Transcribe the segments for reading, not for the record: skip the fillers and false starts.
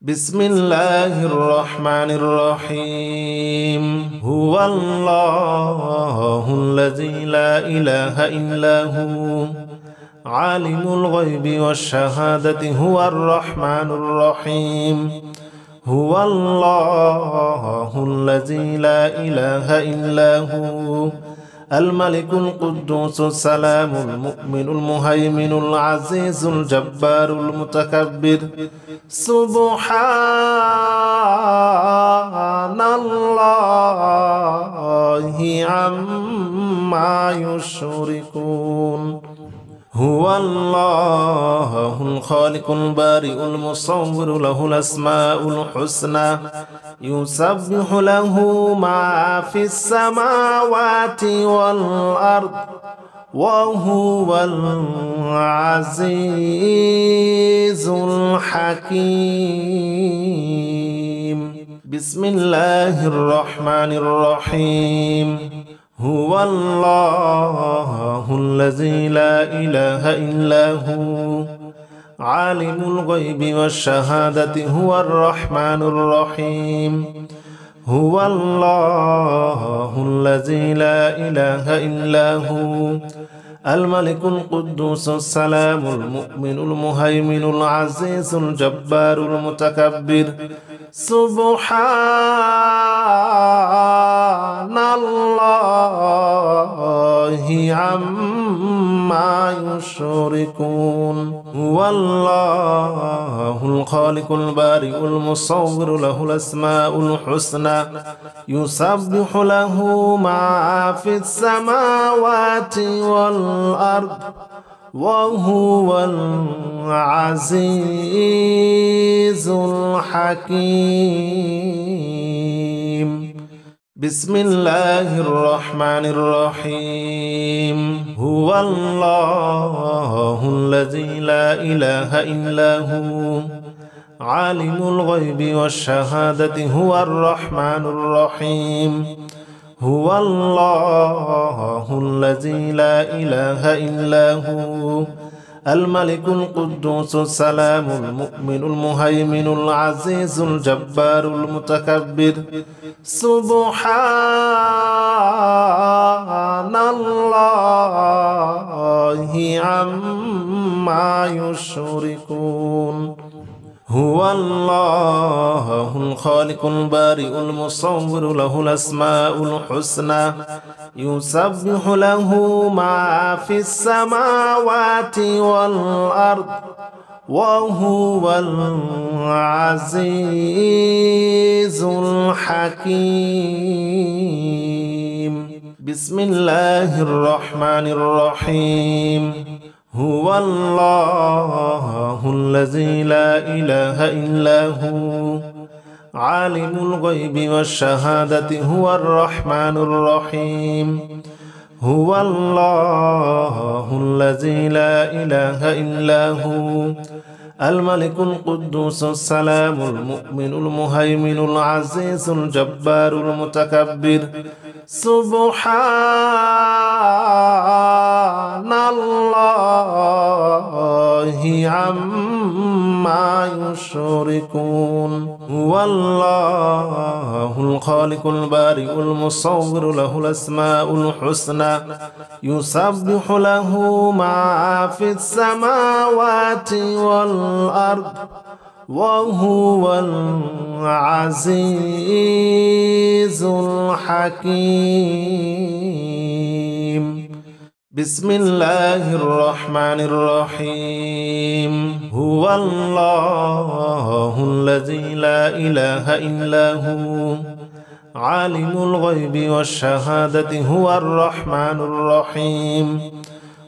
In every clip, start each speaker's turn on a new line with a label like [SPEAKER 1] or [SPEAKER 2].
[SPEAKER 1] بسم الله الرحمن الرحيم هو الله الذي لا إله إلا هو عالم الغيب والشهادة هو الرحمن الرحيم هو الله الذي لا إله إلا هو الملك القدوس السلام المؤمن المهيمن العزيز الجبار المتكبر سبحان الله عما يشركون هو الله الخالق البارئ المصور له الأسماء الحسنى يسبح له ما في السماوات والأرض وهو العزيز الحكيم بسم الله الرحمن الرحيم هو الله الذي لا إله إلا هو عالم الغيب والشهادة هو الرحمن الرحيم هو الله الذي لا إله إلا هو الملك القدوس السلام المؤمن المهيمن العزيز الجبار المتكبر سبحان الله عما يشركون هو الله الخالق البارئ المصور له الأسماء الحسنى يسبح له ما في السماوات والأرض وهو العزيز الحكيم بسم الله الرحمن الرحيم هو الله الذي لا إله إلا هو عالم الغيب والشهادة هو الرحمن الرحيم هو الله الذي لا إله إلا هو الملك القدوس السلام المؤمن المهيمن العزيز الجبار المتكبر سبحان الله عما يشركون هو الله الخالق البارئ المصور له الأسماء الحسنى يسبح له ما في السماوات والأرض وهو العزيز الحكيم بسم الله الرحمن الرحيم هو الله الذي لا إله إلا هو عالم الغيب والشهادة هو الرحمن الرحيم هو الله الذي لا إله إلا هو الملك القدوس السلام المؤمن المهيمن العزيز الجبار المتكبر سبحان الله عما يشركون هو الله الخالق البارئ المصور له الأسماء الحسنى يسبح له ما في السماوات والأرض وهو العزيز الحكيم بسم الله الرحمن الرحيم هو الله الذي لا إله إلا هو عالم الغيب والشهادة هو الرحمن الرحيم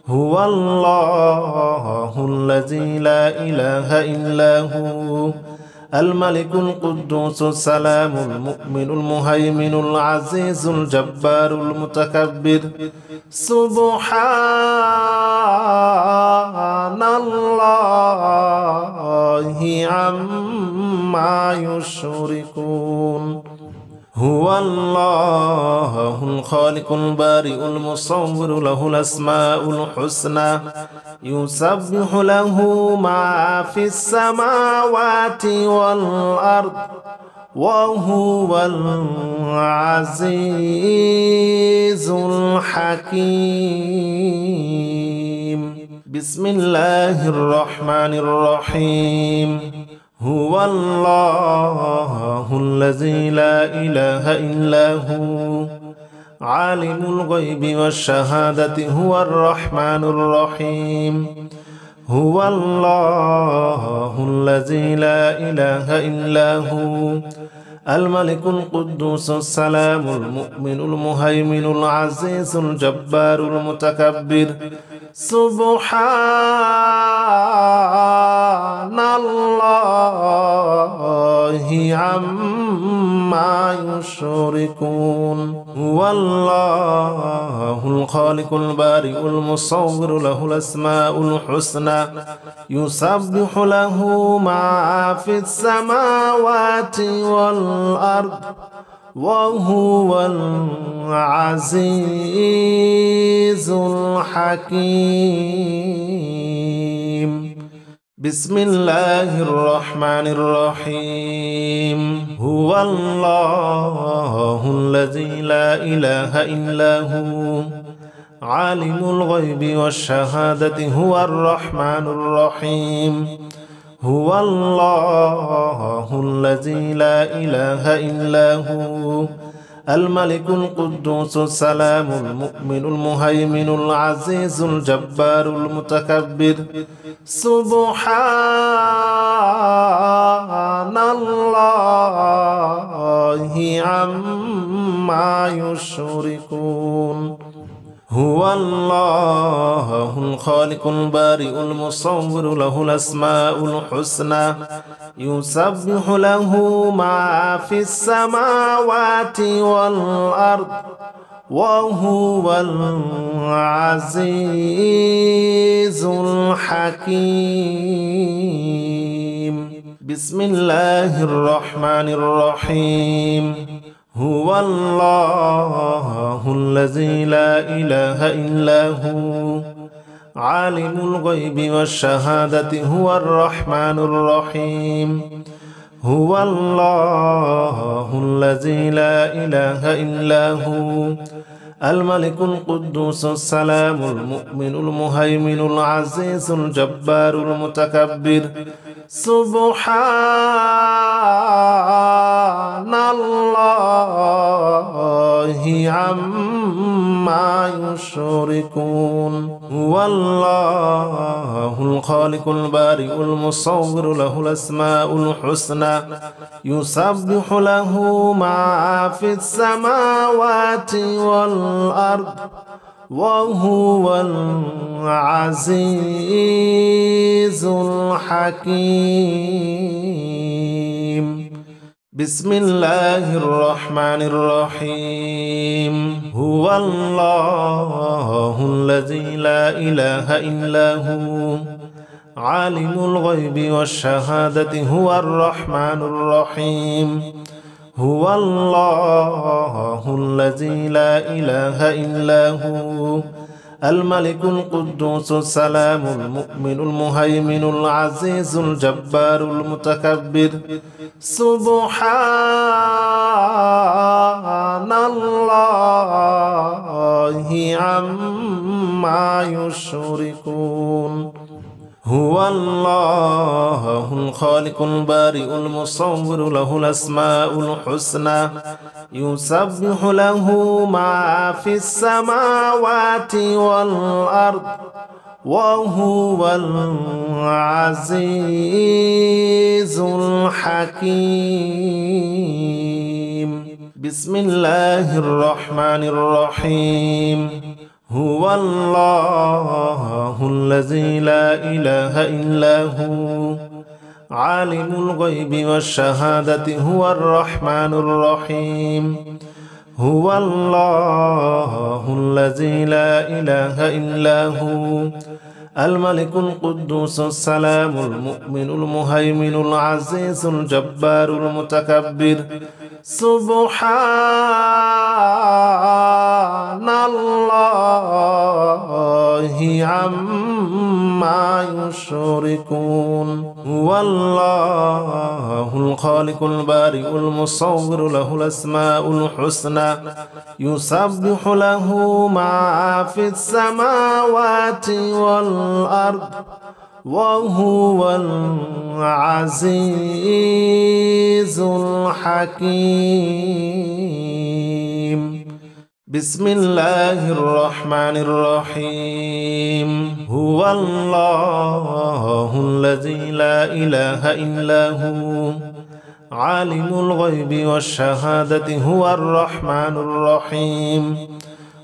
[SPEAKER 1] هو الله الذي لا إله إلا هو الملك القدوس السلام المؤمن المهيمن العزيز الجبار المتكبر سبحان الله عما يشركون هو الله الخالق البارئ المصور له الأسماء الحسنى يسبح له ما في السماوات والأرض وهو العزيز الحكيم بسم الله الرحمن الرحيم هو الله الذي لا إله إلا هو عالم الغيب والشهادة هو الرحمن الرحيم هو الله الذي لا إله إلا هو الملك القدوس السلام المؤمن المهيمن العزيز الجبار المتكبر سبحان الله عما يشركون هو الله الخالق البارئ المصور له الأسماء الحسنى يسبح له ما في السماوات والأرض وهو العزيز الحكيم بسم الله الرحمن الرحيم هو الله الذي لا إله إلا هو عالم الغيب والشهادة هو الرحمن الرحيم هو الله الذي لا إله إلا هو الملك القدوس السلام المؤمن المهيمن العزيز الجبار المتكبر سبحان الله عما يشركون هو الله الخالق البارئ المصور له الأسماء الحسنى يسبح له ما في السماوات والأرض وهو العزيز الحكيم بسم الله الرحمن الرحيم هو الله الذي لا إله إلا هو عالم الغيب والشهادة هو الرحمن الرحيم هو الله الذي لا إله إلا هو الملك القدوس السلام المؤمن المهيمن العزيز الجبار المتكبر سبحان الله عما يشركون هو الله الخالق البارئ المصور له الأسماء الحسنى يسبح له ما في السماوات والأرض وهو العزيز الحكيم بسم الله الرحمن الرحيم هو الله الذي لا إله إلا هو عالم الغيب والشهادة هو الرحمن الرحيم هو الله الذي لا إله إلا هو الملك القدوس السلام المؤمن المهيمن العزيز الجبار المتكبر سبحان الله عما يشركون هو الله الخالق البارئ المصور له الأسماء الحسنى يسبح له ما في السماوات والأرض وهو العزيز الحكيم بسم الله الرحمن الرحيم هو الله الذي لا إله إلا هو عالم الغيب والشهادة هو الرحمن الرحيم هو الله الذي لا إله إلا هو الملك القدوس السلام المؤمن المهيمن العزيز الجبار المتكبر سبحان الله عما يشركون هو الله الخالق البارئ المصور له الأسماء الحسنى يسبح له ما في السماوات والأرض وهو العزيز الحكيم بسم الله الرحمن الرحيم هو الله الذي لا إله إلا هو عالم الغيب والشهادة هو الرحمن الرحيم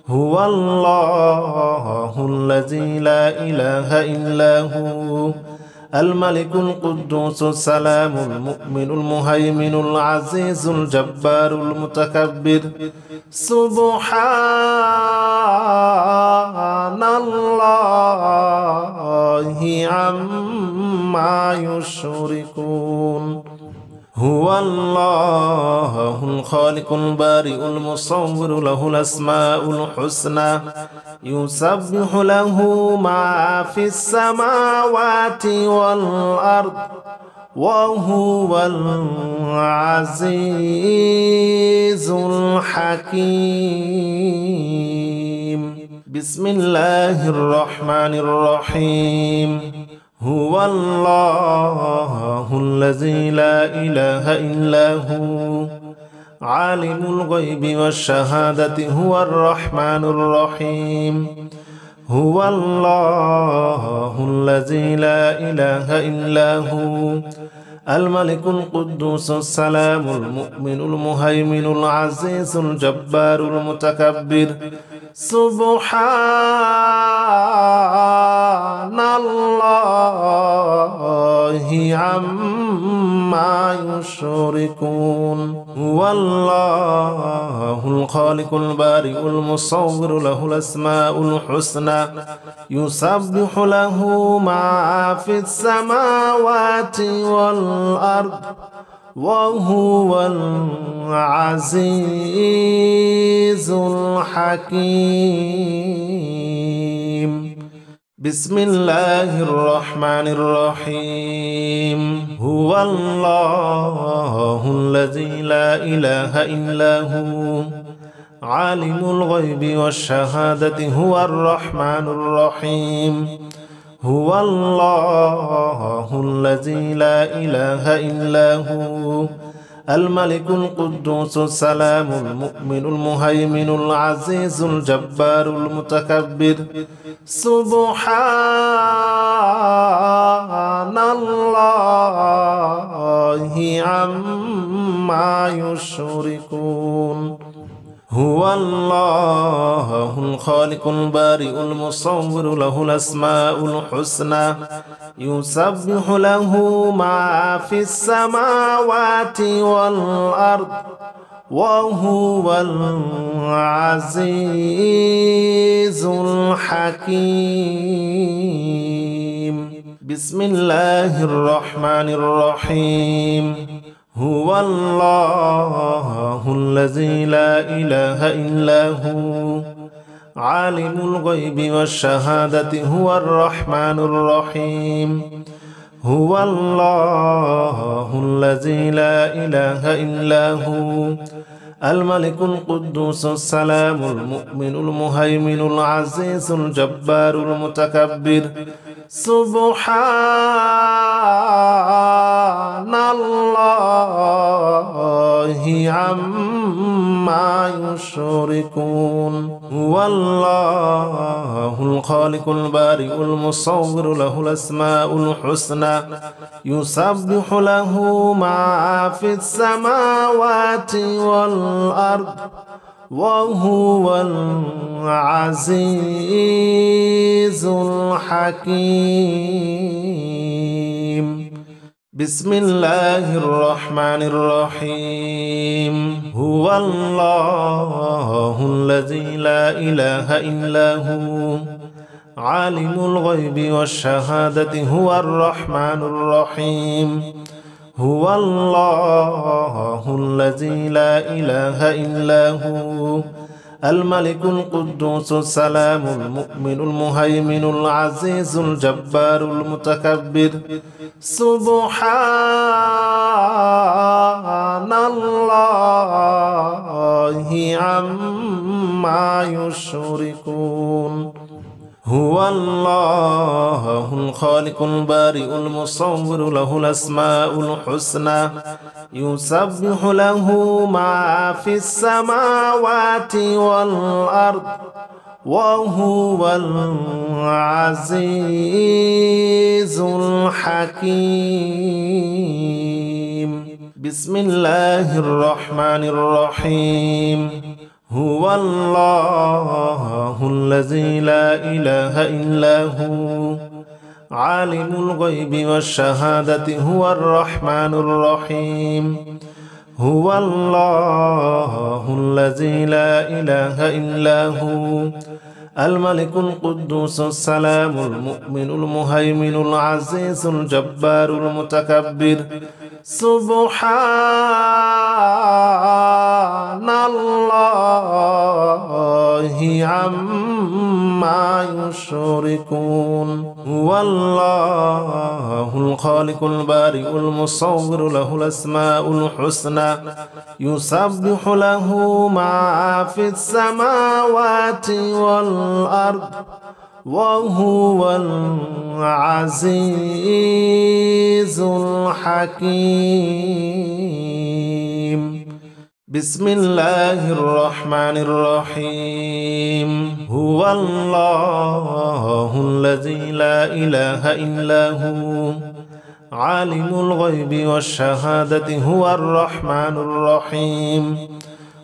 [SPEAKER 1] هو الله الذي لا إله إلا هو الملك القدوس السلام المؤمن المهيمن العزيز الجبار المتكبر سبحان الله عما يشركون هو الله الخالق البارئ المصور له الأسماء الحسنى يسبح له ما في السماوات والأرض وهو العزيز الحكيم بسم الله الرحمن الرحيم هو الله الذي لا إله إلا هو عالم الغيب والشهادة هو الرحمن الرحيم هو الله الذي لا إله إلا هو الملك القدوس السلام المؤمن المهيمن العزيز الجبار المتكبر سبحان الله عما يشركون هو الله الخالق البارئ المصور له الأسماء الحسنى يسبح له ما في السماوات والأرض وهو العزيز الحكيم بسم الله الرحمن الرحيم هو الله الذي لا إله إلا هو عالم الغيب والشهادة هو الرحمن الرحيم هو الله الذي لا إله إلا هو الملك القدوس السلام المؤمن المهيمن العزيز الجبار المتكبر سبحان الله عما يشركون هو الله الخالق البارئ المصور له الأسماء الحسنى يسبح له ما في السماوات والأرض وهو العزيز الحكيم بسم الله الرحمن الرحيم هو الله الذي لا إله إلا هو عالم الغيب والشهادة هو الرحمن الرحيم هو الله الذي لا إله إلا هو الملك القدوس السلام المؤمن المهيمن العزيز الجبار المتكبر سبحان الله عما يشركون هو الله الخالق البارئ المصور له الأسماء الحسنى يسبح له ما في السماوات والأرض وهو العزيز الحكيم بسم الله الرحمن الرحيم هو الله الذي لا إله إلا هو عالم الغيب والشهادة هو الرحمن الرحيم هو الله الذي لا إله إلا هو الملك القدوس السلام المؤمن المهيمن العزيز الجبار المتكبر سبحان الله عما يشركون هو الله الخالق البارئ المصور له الأسماء الحسنى يسبح له ما في السماوات والأرض وهو العزيز الحكيم بسم الله الرحمن الرحيم هو الله الذي لا إله إلا هو عالم الغيب والشهادة هو الرحمن الرحيم هو الله الذي لا إله إلا هو الملك القدوس السلام المؤمن المهيمن العزيز الجبار المتكبر سبحان الله عما يشركون هو الله الخالق البارئ المصور له الأسماء الحسنى يسبح له ما في السماوات والأرض وهو العزيز الحكيم بسم الله الرحمن الرحيم هو الله الذي لا إله إلا هو عالم الغيب والشهادة هو الرحمن الرحيم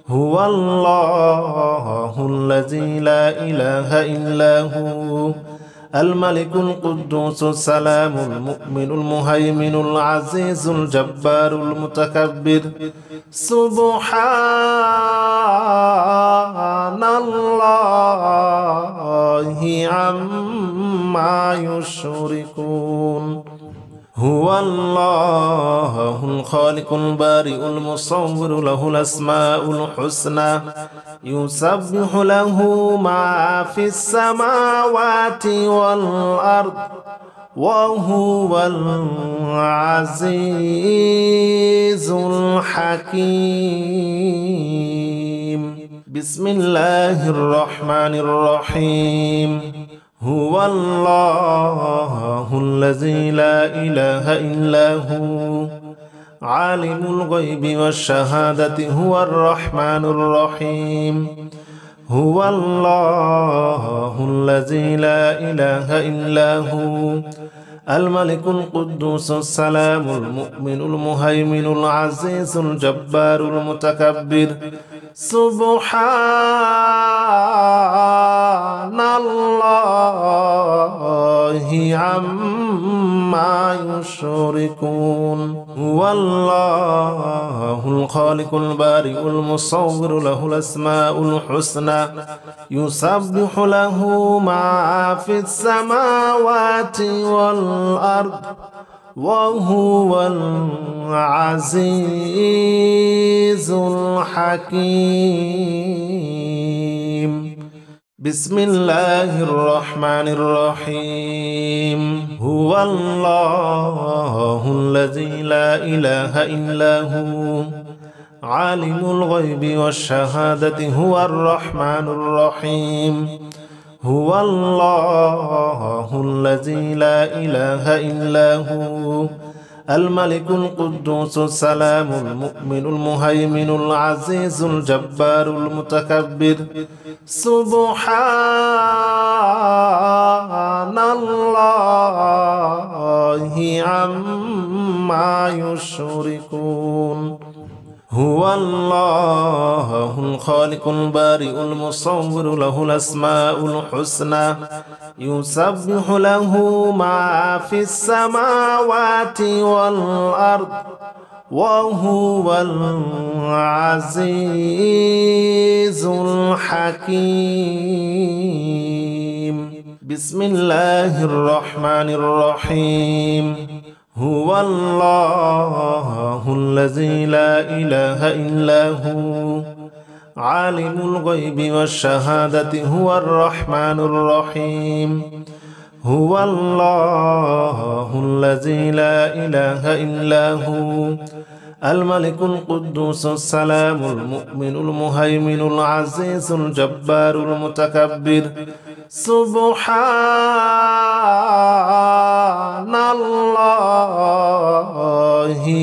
[SPEAKER 1] هو الله الذي لا إله إلا هو الملك القدوس السلام المؤمن المهيمن العزيز الجبار المتكبر سبحان الله عما يشركون هو الله الخالق البارئ المصور له الأسماء الحسنى يسبح له ما في السماوات والأرض وهو العزيز الحكيم بسم الله الرحمن الرحيم هو الله الذي لا إله إلا هو عالم الغيب والشهادة هو الرحمن الرحيم هو الله الذي لا إله إلا هو الملك القدوس السلام المؤمن المهيمن العزيز الجبار المتكبر سبحان الله عما يشركون هو الله الخالق البارئ المصور له الأسماء الحسنى يسبح له ما في السماوات والأرض وهو العزيز الحكيم بسم الله الرحمن الرحيم هو الله الذي لا إله إلا هو عالم الغيب والشهادة هو الرحمن الرحيم هو الله الذي لا إله إلا هو الملك القدوس السلام المؤمن المهيمن العزيز الجبار المتكبر سبحان الله عما يشركون هو الله الخالق البارئ المصور له الأسماء الحسنى يسبح له ما في السماوات والأرض وهو العزيز الحكيم بسم الله الرحمن الرحيم هو الله الذي لا إله إلا هو عالم الغيب والشهادة هو الرحمن الرحيم هو الله الذي لا إله إلا هو الملك القدوس السلام المؤمن المهيمن العزيز الجبار المتكبر سبحان الله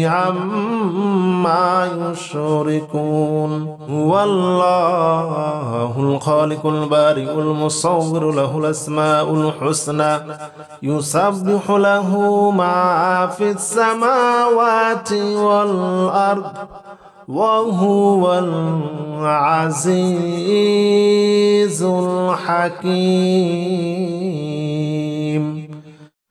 [SPEAKER 1] عما يشركون هو الله الخالق البارئ المصور له الأسماء الحسنى يسبح له ما في السماوات والأرض وهو العزيز الحكيم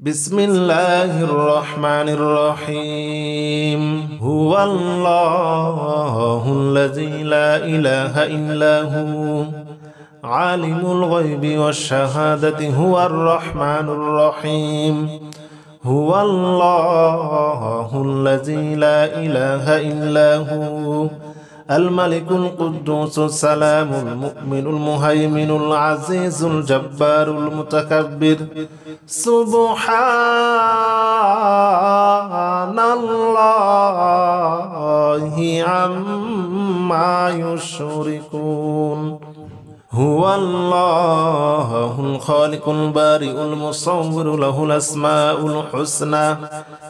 [SPEAKER 1] بسم الله الرحمن الرحيم هو الله الذي لا إله إلا هو عالم الغيب والشهادة هو الرحمن الرحيم هو الله الذي لا إله إلا هو الملك القدوس السلام المؤمن المهيمن العزيز الجبار المتكبر سبحان الله عما يشركون هو الله الخالق البارئ المصور له الأسماء الحسنى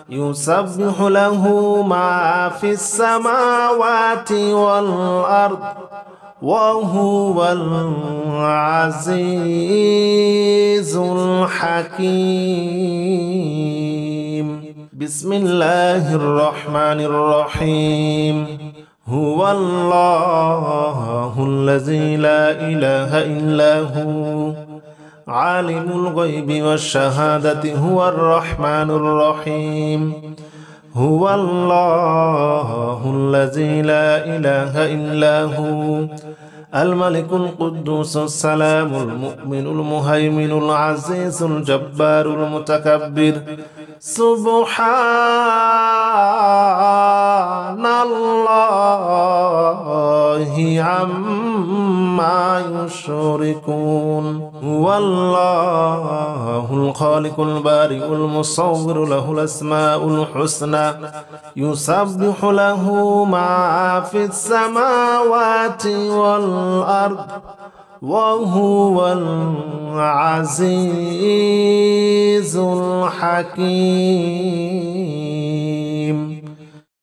[SPEAKER 1] يسبح له ما في السماوات والأرض وهو العزيز الحكيم بسم الله الرحمن الرحيم هو الله الذي لا إله إلا هو عالم الغيب والشهادة هو الرحمن الرحيم هو الله الذي لا إله إلا هو الملك القدوس السلام المؤمن المهيمن العزيز الجبار المتكبر سبحان الله عما يشركون هو الله الخالق البارئ المصور له الأسماء الحسنى يسبح له ما في السماوات والأرض وهو العزيز الحكيم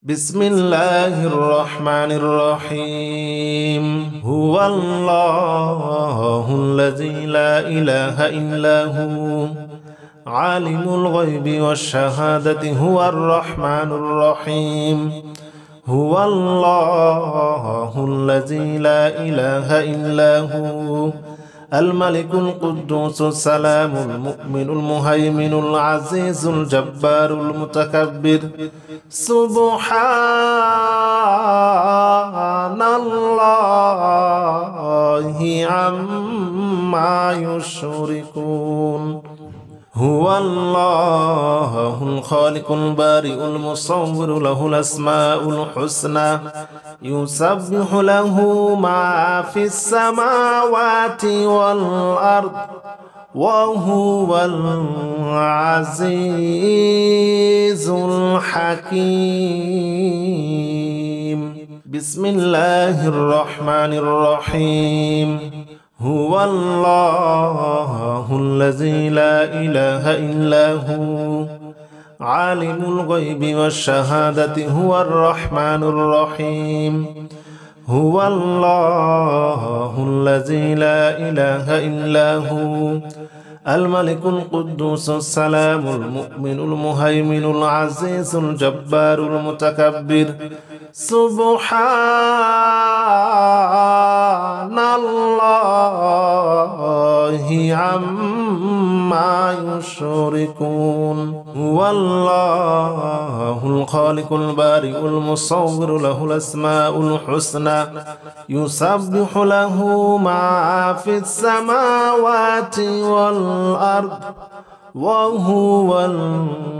[SPEAKER 1] بسم الله الرحمن الرحيم هو الله الذي لا إله إلا هو عالم الغيب والشهادة هو الرحمن الرحيم هو الله الذي لا إله إلا هو الملك القدوس السلام المؤمن المهيمن العزيز الجبار المتكبر سبحان الله عما يشركون هو الله الخالق البارئ المصور له الأسماء الحسنى يسبح له ما في السماوات والأرض وهو العزيز الحكيم بسم الله الرحمن الرحيم هو الله الذي لا إله إلا هو عالم الغيب والشهادة هو الرحمن الرحيم هو الله الذي لا إله إلا هو الملك القدوس السلام المؤمن المهيمن العزيز الجبار المتكبر سبحان الله الله عما يشركون هو الله الخالق البارئ المصور له الأسماء الحسنى يسبح له ما في السماوات والأرض وهو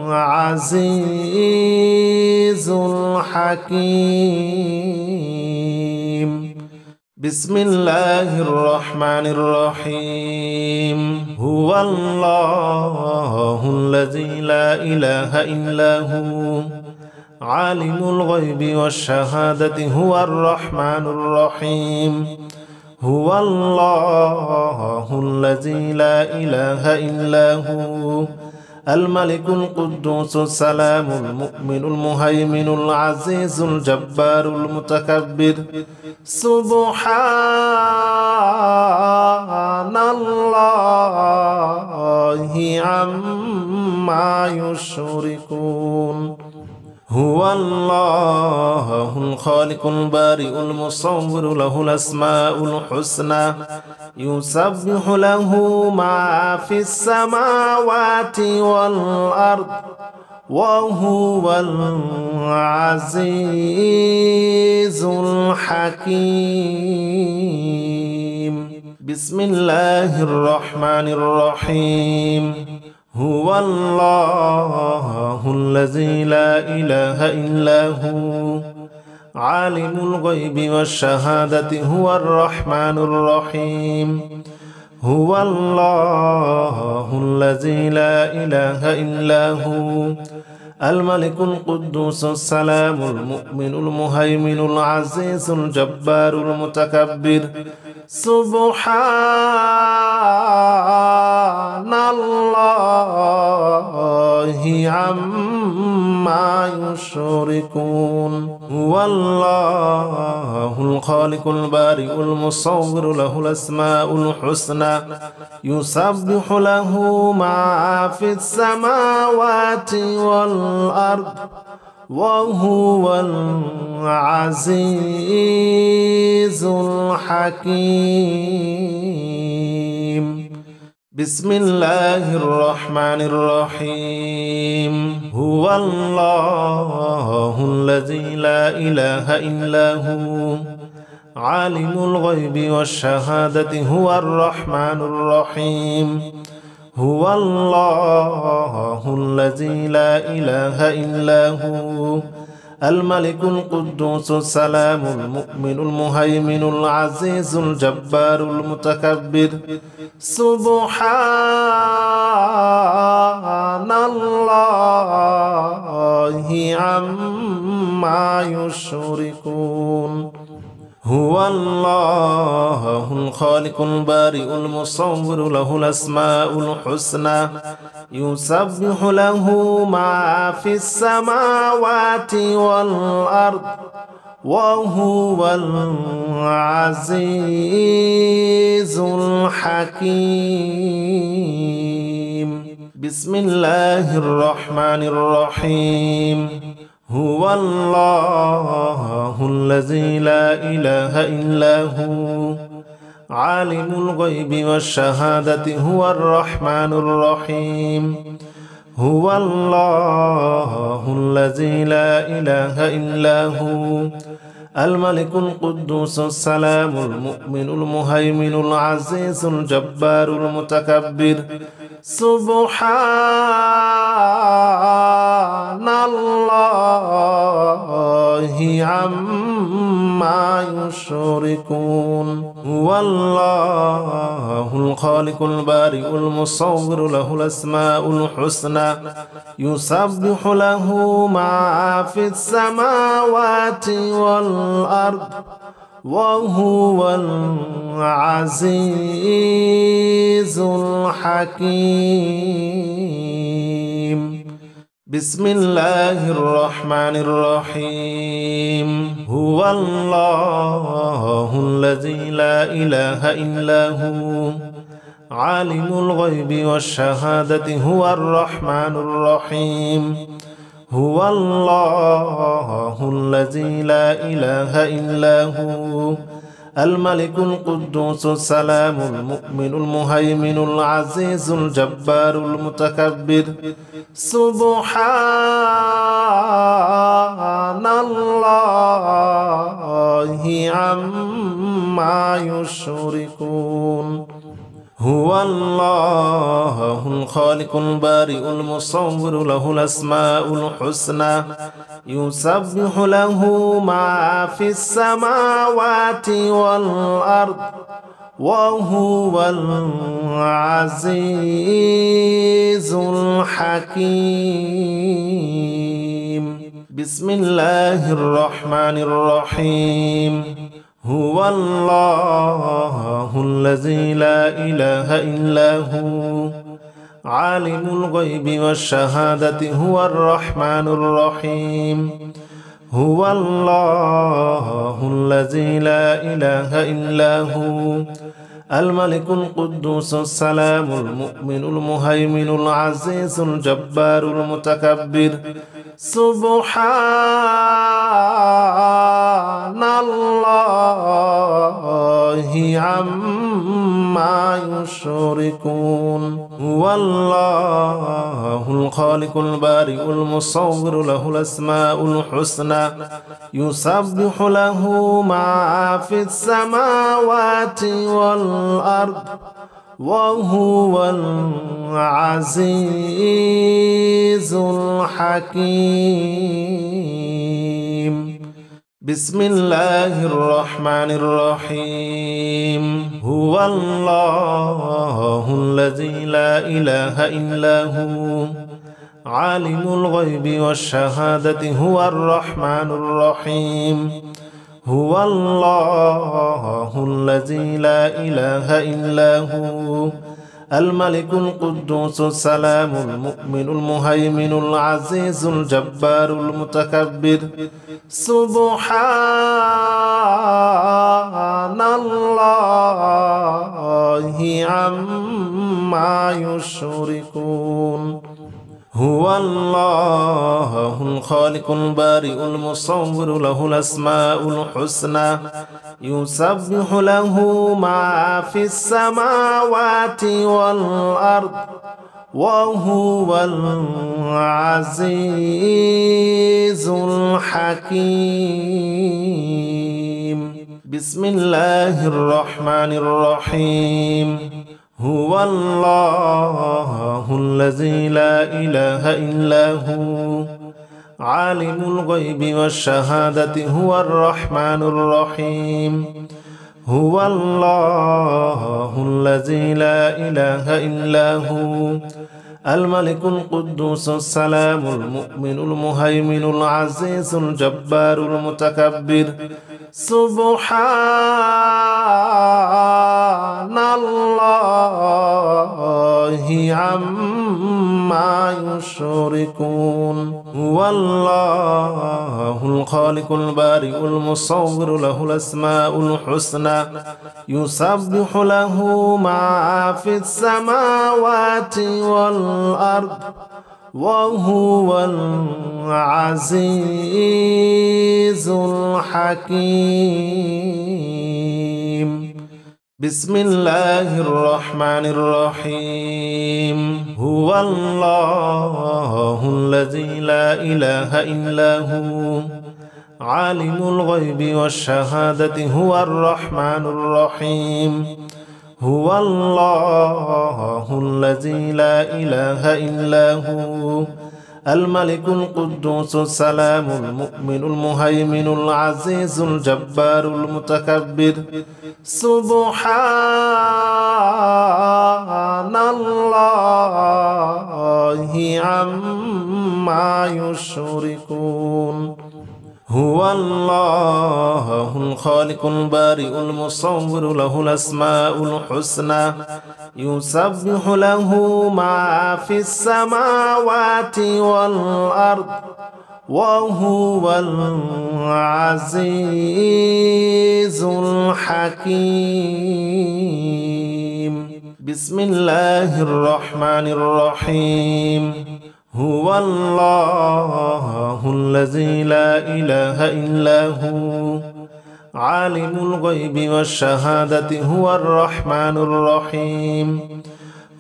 [SPEAKER 1] العزيز الحكيم بسم الله الرحمن الرحيم هو الله الذي لا إله إلا هو عالم الغيب والشهادة هو الرحمن الرحيم هو الله الذي لا إله إلا هو الملك القدوس السلام المؤمن المهيمن العزيز الجبار المتكبر سبحان الله عما يشركون هو الله الخالق البارئ المصور له الأسماء الحسنى يسبح له ما في السماوات والأرض وهو العزيز الحكيم بسم الله الرحمن الرحيم هو الله الذي لا إله إلا هو عالم الغيب والشهادة هو الرحمن الرحيم هو الله الذي لا إله إلا هو الملك القدوس السلام المؤمن المهيمن العزيز الجبار المتكبر سبحان الله عما يشركون هو الله الخالق البارئ المصور له الأسماء الحسنى يسبح له ما في السماوات والأرض وهو العزيز الحكيم بسم الله الرحمن الرحيم هو الله الذي لا إله إلا هو عالم الغيب والشهادة هو الرحمن الرحيم هو الله الذي لا إله إلا هو الملك القدوس السلام المؤمن المهيمن العزيز الجبار المتكبر سبحان الله عما يشركون هو الله الخالق البارئ المصور له الأسماء الحسنى يسبح له ما في السماوات والأرض وهو العزيز الحكيم بسم الله الرحمن الرحيم هو الله الذي لا إله إلا هو عالم الغيب والشهادة هو الرحمن الرحيم هو الله الذي لا إله إلا هو الملك القدوس السلام المؤمن المهيمن العزيز الجبار المتكبر سبحان الله عما يشركون هو الله الخالق البارئ المصور له الأسماء الحسنى يسبح له ما في السماوات والأرض وهو العزيز الحكيم بسم الله الرحمن الرحيم هو الله الذي لا إله إلا هو عالم الغيب والشهادة هو الرحمن الرحيم هو الله الذي لا إله إلا هو الملك القدوس السلام المؤمن المهيمن العزيز الجبار المتكبر سبحان الله عما يشركون هو الله الخالق البارئ المصور له الأسماء الحسنى يسبح له ما في السماوات والأرض وهو العزيز الحكيم بسم الله الرحمن الرحيم هو الله الذي لا إله إلا هو عالم الغيب والشهادة هو الرحمن الرحيم هو الله الذي لا إله إلا هو الملك القدوس السلام المؤمن المهيمن العزيز الجبار المتكبر سبحان الله عما يشركون هو الله الخالق البارئ المصور له الأسماء الحسنى يسبح له ما في السماوات والأرض وهو العزيز الحكيم بسم الله الرحمن الرحيم هو الله الذي لا إله إلا هو عالم الغيب والشهادة هو الرحمن الرحيم هو الله الذي لا إله إلا هو الملك القدوس السلام المؤمن المهيمن العزيز الجبار المتكبر سبحان الله عما يشركون هو الله الخالق البارئ المصور له الأسماء الحسنى يسبح له ما في السماوات والأرض وهو العزيز الحكيم بسم الله الرحمن الرحيم هو الله الذي لا إله إلا هو عالم الغيب والشهادة هو الرحمن الرحيم هو الله الذي لا إله إلا هو الملك القدوس السلام المؤمن المهيمن العزيز الجبار المتكبر سبحان الله عما يشركون هو الله الخالق البارئ المصور له الأسماء الحسنى يسبح له ما في السماوات والأرض وهو العزيز الحكيم بسم الله الرحمن الرحيم هو الله الذي لا إله إلا هو عالم الغيب والشهادة هو الرحمن الرحيم هو الله الذي لا إله إلا هو الملك القدوس السلام المؤمن المهيمن العزيز الجبار المتكبر سبحان الله عما يشركون هو الله الخالق البارئ المصور له الأسماء الحسنى يسبح له ما في السماوات والأرض وهو العزيز الحكيم بسم الله الرحمن الرحيم هو الله الذي لا إله إلا هو عالم الغيب والشهادة هو الرحمن الرحيم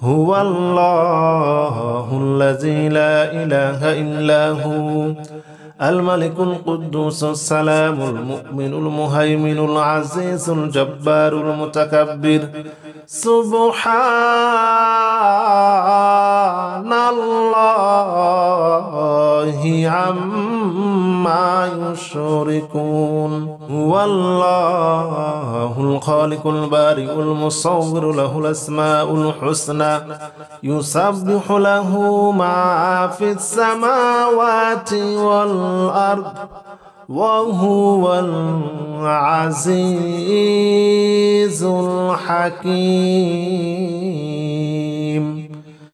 [SPEAKER 1] هو الله الذي لا إله إلا هو الملك القدوس السلام المؤمن المهيمن العزيز الجبار المتكبر سبحان الله عما يشركون هو الله الخالق البارئ المصور له الأسماء الحسنى يسبح له ما في السماوات والأرض وهو العزيز الحكيم.